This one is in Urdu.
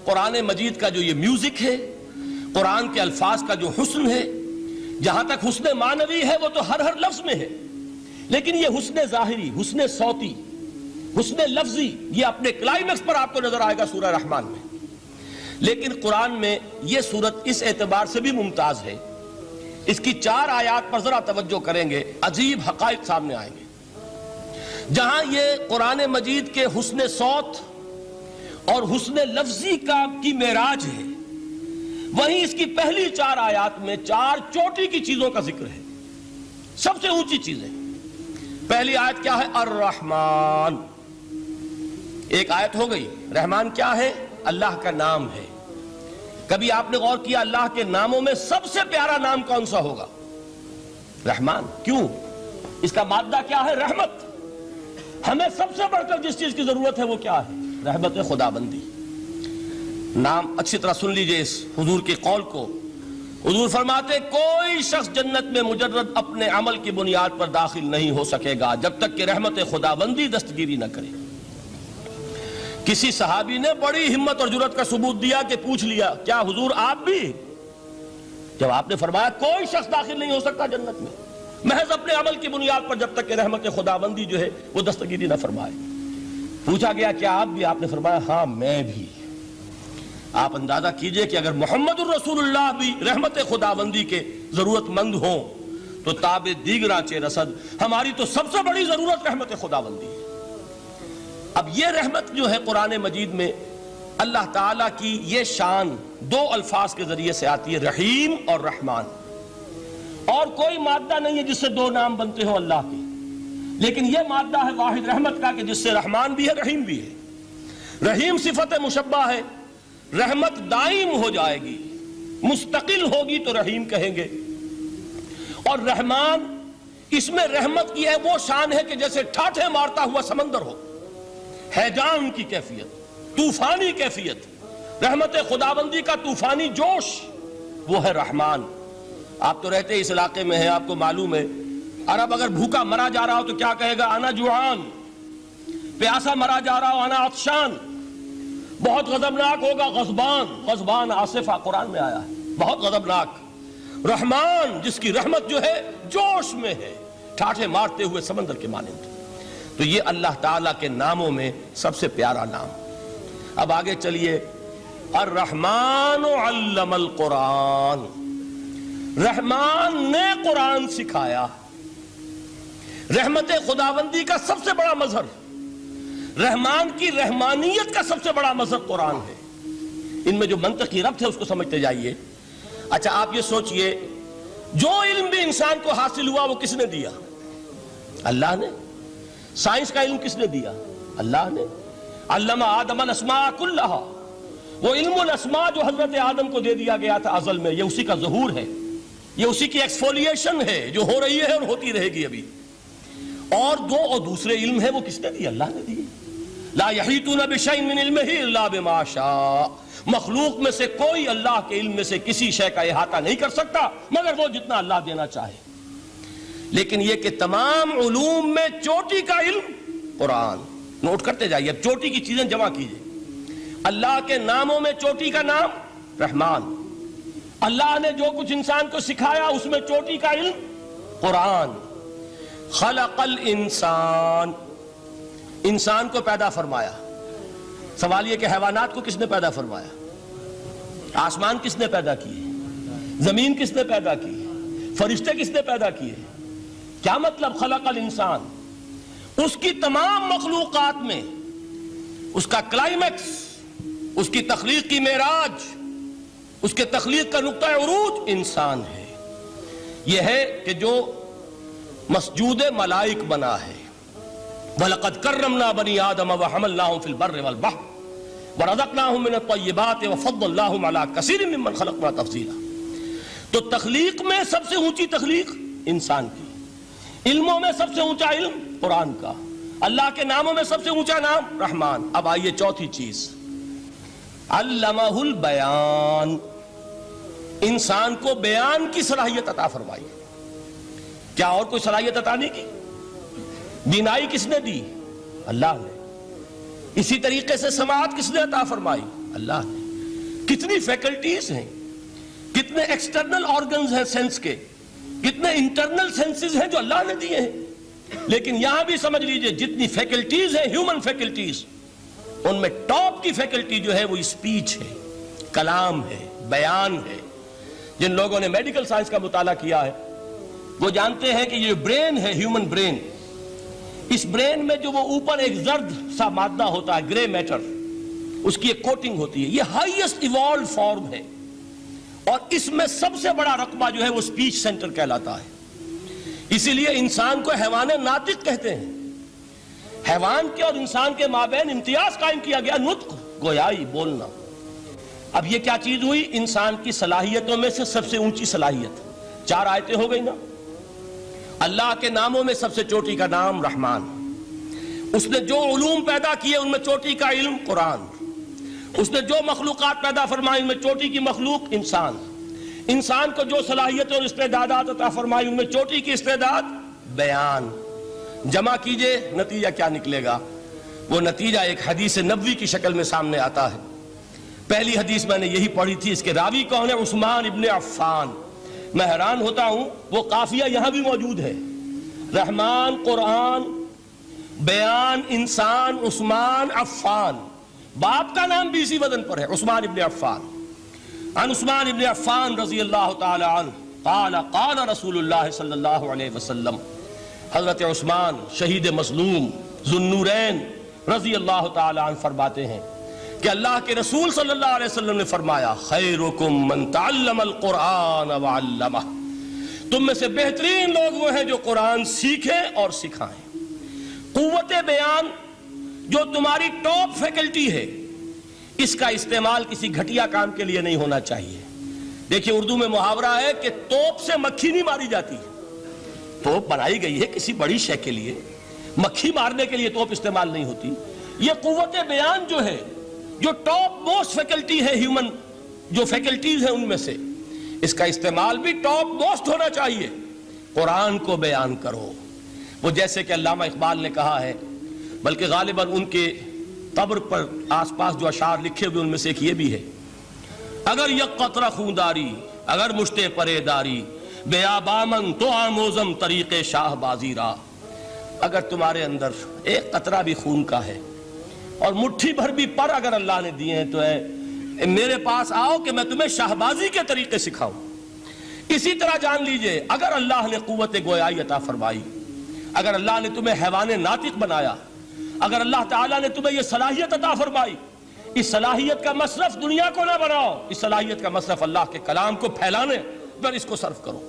قرآن مجید کا جو یہ میوزک ہے، قرآن کے الفاظ کا جو حسن ہے، جہاں تک حسن معنوی ہے وہ تو ہر لفظ میں ہے، لیکن یہ حسن ظاہری، حسن صوتی، حسن لفظی، یہ اپنے کلائمیکس پر آپ کو نظر آئے گا سورہ رحمان میں۔ لیکن قرآن میں یہ سورت اس اعتبار سے بھی ممتاز ہے، اس کی 4 آیات پر ذرا توجہ کریں گے، عجیب حقائق سامنے آئیں گے۔ جہاں یہ قرآن مجید کے حسن صوت اور حسن لفظی کی معراج ہے، وہیں اس کی پہلی 4 آیات میں 4 چوٹی کی چیزوں کا ذکر ہے، سب سے اونچی چیزیں۔ پہلی آیت کیا ہے؟ الرحمن، ایک آیت ہو گئی۔ رحمان کیا ہے؟ اللہ کا نام ہے۔ کبھی آپ نے غور کیا اللہ کے ناموں میں سب سے پیارا نام کون سا ہوگا؟ رحمان۔ کیوں؟ اس کا مادہ کیا ہے؟ رحمت۔ ہمیں سب سے بڑھ کر جس چیز کی ضرورت ہے وہ کیا ہے؟ رحمت خدا بندی۔ نام اچھی طرح سن لیجئے اس حضور کے قول کو۔ حضور فرماتے کوئی شخص جنت میں مجرد اپنے عمل کی بنیاد پر داخل نہیں ہو سکے گا جب تک کہ رحمت خدا بندی دستگیری نہ کرے۔ کسی صحابی نے بڑی ہمت اور جرأت کا ثبوت دیا کہ پوچھ لیا کیا حضور آپ بھی؟ جب آپ نے فرمایا کوئی شخص داخل نہیں ہو سکتا جنت میں محض اپنے عمل کی بنیاد پر جب تک کہ رحمت خدا بندی جو ہے وہ دستگیری نہ فرمائے۔ پوچھا گیا کیا آپ بھی؟ آپ نے فرمایا ہاں میں بھی۔ آپ اندازہ کیجئے کہ اگر محمد الرسول اللہ بھی رحمت خدا بندی کے ضرورت مند ہوں تو تاب دیگراں رسد ہماری تو سب سے بڑی ضرورت رحمت خدا بندی ہے۔ اب یہ رحمت جو ہے قرآن مجید میں اللہ تعالیٰ کی یہ شان 2 الفاظ کے ذریعے سے آتی ہے، رحیم اور رحمان۔ اور کوئی مادہ نہیں ہے جس سے 2 نام بنتے ہوں اللہ کے، لیکن یہ مادہ ہے واحد رحمت کا کہ جس سے رحمان بھی ہے رحیم بھی ہے۔ رحیم صفت مشبہ ہے، رحمت دائم ہو جائے گی، مستقل ہوگی تو رحیم کہیں گے۔ اور رحمان، اس میں رحمت کی ہے وہ شان ہے کہ جیسے ٹھاٹھے مارتا ہوا سمندر ہو، ہیجان کی کیفیت، طوفانی کیفیت، رحمت خداوندی کا طوفانی جوش، وہ ہے رحمان۔ آپ تو رہتے اس علاقے میں ہیں، آپ کو معلوم ہے عرب اگر بھوکا مرا جا رہا ہو تو کیا کہے گا؟ انا جوعان۔ پیاسا مرا جا رہا ہو انا عطشان۔ بہت غضبناک ہوگا غضبان، غضبان آصفہ قرآن میں آیا ہے، بہت غضبناک۔ رحمان جس کی رحمت جو ہے جوش میں ہے، ٹھاٹھے مارتے ہوئے سمندر کے مانند۔ تو یہ اللہ تعالیٰ کے ناموں میں سب سے پیارا نام۔ اب آگے چلیے، الرحمن علم القرآن، رحمان نے قرآن سکھایا۔ رحمت خداوندی کا سب سے بڑا مظہر، رحمان کی رحمانیت کا سب سے بڑا مظہر قرآن ہے۔ ان میں جو منطقی ربط ہے اس کو سمجھتے جائیے۔ اچھا آپ یہ سوچئے، جو علم بھی انسان کو حاصل ہوا وہ کس نے دیا؟ اللہ نے۔ سائنس کا علم کس نے دیا؟ اللہ نے۔ علم آدم الاسماء کلہا، وہ علم الاسماء جو حضرت آدم کو دے دیا گیا تھا ازل میں، یہ اسی کا ظہور ہے، یہ اسی کی ایکسفولیشن ہے جو ہو رہی ہے اور ہوتی رہے گی ابھی۔ اور دوسرے علم ہے وہ کس نے دی؟ اللہ نے دی۔ لا یحیطون بشیء من علمہ الا بما شاء، مخلوق میں سے کوئی اللہ کے علم میں سے کسی شے کا احاطہ نہیں کر سکتا مگر وہ جتنا اللہ دینا چاہے۔ لیکن یہ کہ تمام علوم میں چوٹی کا علم قرآن۔ نوٹ کرتے جائیے، اب چوٹی کی چیزیں جمع کیجئے۔ اللہ کے ناموں میں چوٹی کا نام رحمان، اللہ نے جو کچھ انسان کو سکھایا اس میں چوٹی کا علم قرآن۔ خلق الانسان، انسان کو پیدا فرمایا۔ سوال یہ کہ حیوانات کو کس نے پیدا فرمایا؟ آسمان کس نے پیدا کیے؟ زمین کس نے پیدا کی؟ فرشتے کس نے پیدا کیے؟ کیا مطلب خلق الانسان؟ اس کی تمام مخلوقات میں اس کا کلائمیکس، اس کی تخلیق کی معراج، اس کے تخلیق کا نقطہ عروج انسان ہے۔ یہ ہے کہ جو مسجود ملائک بنا ہے۔ وَلَقَدْ كَرَّمْنَا بَنِي آدَمَ وَحَمَلْنَاهُمْ فِي الْبَرِّ وَالْبَحْرِ وَرَزَقْنَاهُمْ مِنَ الطَّيِّبَاتِ وَفَضَّلْنَاهُمْ عَلَى كَثِيرٍ مِّمَّنْ خَلَقْنَا تَفْضِيلًا۔ تو تخلیق میں سب سے اونچی تخلیق انسان کی، علموں میں سب سے اونچا علم قرآن کا، اللہ کے ناموں میں سب سے اونچا نام رحمان۔ اب آئیے چوتھی چیز، علمہ البیان، انسان کو بیان کی صلاحیت عطا فرمائی۔ کیا اور کوئی صلاحیت عطا نہیں کی؟ بینائی کس نے دی؟ اللہ نے۔ اسی طریقے سے سماعت کس نے عطا فرمائی؟ اللہ نے۔ کتنی فیکلٹیز ہیں، کتنے ایکسٹرنل آرگنز ہیں سینس کے، کتنے انٹرنل سینسز ہیں جو اللہ نے دیے ہیں، لیکن یہاں بھی سمجھ لیجئے جتنی فیکلٹیز ہیں ہیومن فیکلٹیز، ان میں ٹاپ کی فیکلٹی جو ہے وہ اسپیچ ہے، کلام ہے، بیان ہے۔ جن لوگوں نے میڈیکل سائنس کا مطالعہ کیا ہے وہ جانتے ہیں کہ یہ برین ہے، ہیومن برین، اس برین میں جو وہ اوپر ایک زرد سا مادہ ہوتا ہے، گرے میٹر، اس کی ایک کوٹنگ ہوتی ہے، یہ ہائیسٹ ایوالوڈ فارم ہے، اور اس میں سب سے بڑا رقبہ جو ہے وہ سپیچ سینٹر کہلاتا ہے۔ اسی لیے انسان کو حیوان ناطق کہتے ہیں۔ حیوان کے اور انسان کے مابین امتیاز قائم کیا گیا، نطق، گویائی، بولنا۔ اب یہ کیا چیز ہوئی؟ انسان کی صلاحیتوں میں سے سب سے اونچی صلاحیت، 4 آیتیں ہو گئی نا۔ اللہ کے ناموں میں سب سے چوٹی کا نام رحمان، اس نے جو علوم پیدا کیے ان میں چوٹی کا علم قرآن، اس نے جو مخلوقات پیدا فرمائی ان میں چوٹی کی مخلوق انسان، انسان کو جو صلاحیتیں اور استعدادات عطا فرمائی ان میں چوٹی کی استعداد بیان۔ جمع کیجئے نتیجہ کیا نکلے گا؟ وہ نتیجہ ایک حدیث نبوی کی شکل میں سامنے آتا ہے۔ پہلی حدیث میں نے یہی پڑھی تھی، اس کے راوی کون ہے؟ عثمان ابن عفان۔ میں حیران ہوتا ہوں وہ قافیہ یہاں بھی موجود ہے، رحمان، قرآن، بیان، انسان، عثمان، عفان، باپ کا نام بھی اسی وزن پر ہے، عثمان ابن عفان۔ عن عثمان ابن عفان رضی اللہ تعالی عنہ قال قال رسول اللہ صلی اللہ علیہ وسلم، حضرت عثمان شہید مظلوم ذو النورین رضی اللہ تعالی عنہ فرماتے ہیں کہ اللہ کے رسول صلی اللہ علیہ وسلم نے فرمایا، خیرکم من تعلم القرآن وعلمہ، تم میں سے بہترین لوگ وہ ہیں جو قرآن سیکھیں اور سکھائیں۔ قوت بیان جو تمہاری ٹاپ فیکلٹی ہے، اس کا استعمال کسی گھٹیا کام کے لیے نہیں ہونا چاہیے۔ دیکھیے اردو میں محاورہ ہے کہ توپ سے مکھی نہیں ماری جاتی، توپ بنائی گئی ہے کسی بڑی شے کے لیے، مکھی مارنے کے لیے توپ استعمال نہیں ہوتی۔ یہ قوت بیان جو ہے، جو ٹاپ موسٹ فیکلٹی ہے ہیومن، جو فیکلٹیز ہیں ان میں سے، اس کا استعمال بھی ٹاپ موسٹ ہونا چاہیے۔ قرآن کو بیان کرو، وہ جیسے کہ علامہ اقبال نے کہا ہے، بلکہ غالباً ان کے قبر پر آس پاس جو اشعار لکھے ہوئے ان میں سے ایک یہ بھی ہے، اگر یک قطرہ خونداری، اگر مشتے پرے داری، بیابامن تو آموزم طریق شاہ بازی را، اگر تمہارے اندر ایک قطرہ بھی خون کا ہے اور مٹھی بھر بھی پر اگر اللہ نے دیے ہیں تو ہے میرے پاس آؤ کہ میں تمہیں شاہبازی کے طریقے سکھاؤں۔ اسی طرح جان لیجئے اگر اللہ نے قوت گویائی عطا فرمائی، اگر اللہ نے تمہیں حیوان ناطق بنایا، اگر اللہ تعالیٰ نے تمہیں یہ صلاحیت عطا فرمائی، اس صلاحیت کا مصرف دنیا کو نہ بناؤ، اس صلاحیت کا مصرف اللہ کے کلام کو پھیلانے پر اس کو صرف کرو۔